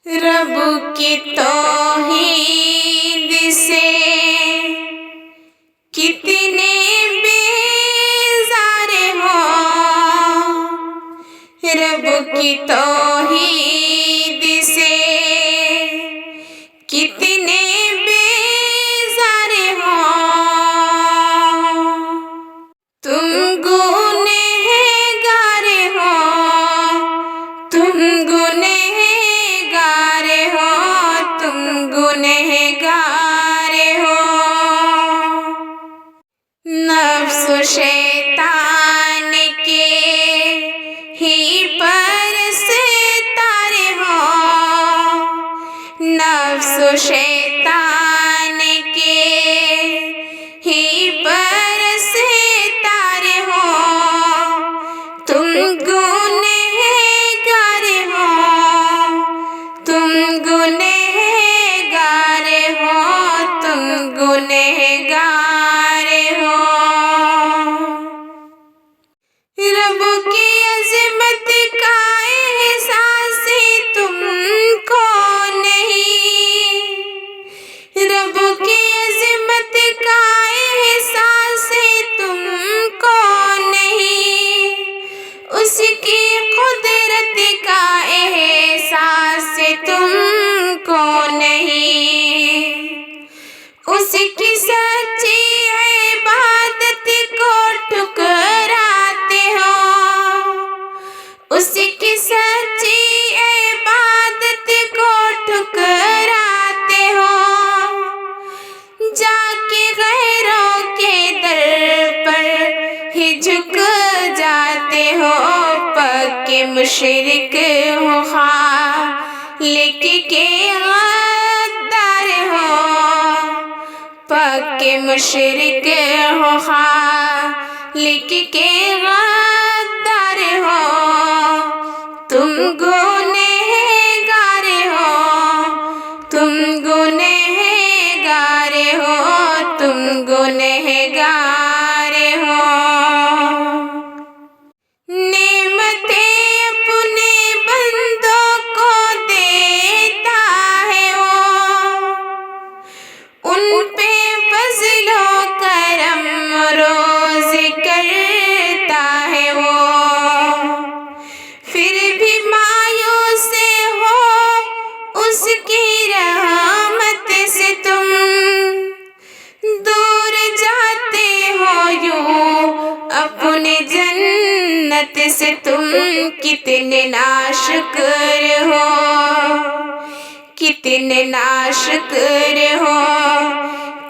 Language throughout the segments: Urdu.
رب کی توحید سے کتنے بیزار ہوں، رب کی توحید سے کتنے بیزار ہوں، تم گنہگار ہو، تم گنہگار ہو، تم گنہگار ہو، نفس و شیطان کے ہی پرستار ہو، نفس و شیطان کے ہی پرستار ہو، تم گنہگار ہو، تم گنہگار ہو، تم گنہگار ہو، رب کی عظمت کا احساس تم کو نہیں، رب کی عظمت کا احساس تم کو نہیں، اس کی قدرت کا احساس تم کو نہیں، اس کی سچی عبادت کو ٹھکراتے ہو، اس کی سچی عبادت کو ٹھکراتے ہو، جا کے غیروں کے در پر ہی جھک جاتے ہو، پکے مشرک ہو، خالق کے غدار ہو، پکے مشرک ہو، خالق کے غدار ہو، تم گنہگار ہو، تم گنہگار ہو، تم گنہگار ہو، نعمتیں اپنے بندوں کو دیتا ہے وہ، ان پہ فضل و کرم روز کرتا ہے وہ، پھر بھی مایوس ہو اس کی رحمت سے تم، دور جاتے ہو یوں اپنے جنت سے تم، کتنے ناشکر ہو، کتنے ناشکر ہو،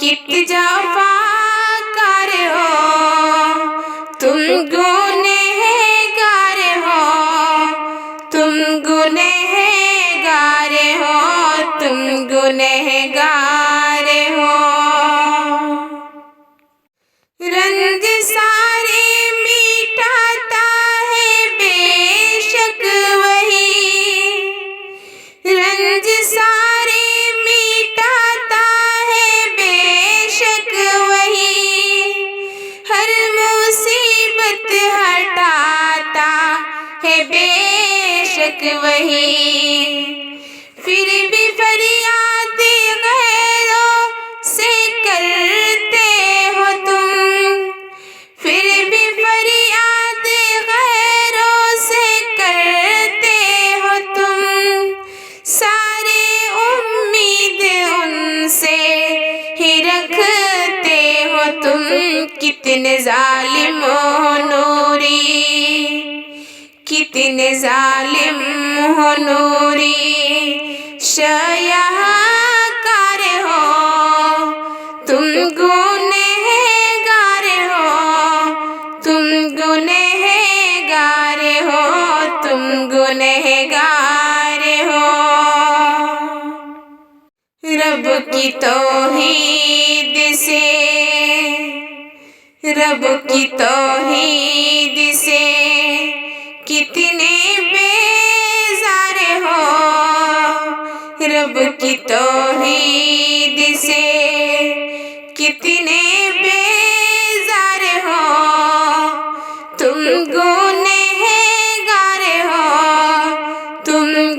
کتنے جفاکار ہو، تم گنہگار ہو، تم گنہگار ہو، تم گنہگار ہو، رنج سارے مٹاتا ہے بے شک وہی، رنج سارے مٹاتا ہے بے شک وہی، ہر مصیبت ہٹاتا ہے بے شک وہی، پھر بھی فریاد غیروں سے کرتے ہو تم، پھر بھی فریاد غیروں سے کرتے ہو تم، سارے امید ان سے ہی رکھتے ہو تم، کتنے ظالم ہو نوری، کتنے ظالم ہو نوری، شیاکار ہو، تم گنہگار ہو، تم گنہگار ہو، تم گنہگار ہو، رب کی توحید سے، رب کی توحید سے کتنے بیزار ہو، رب کی توحید سے کتنے بیزار ہو، تم گنہگار ہو، تم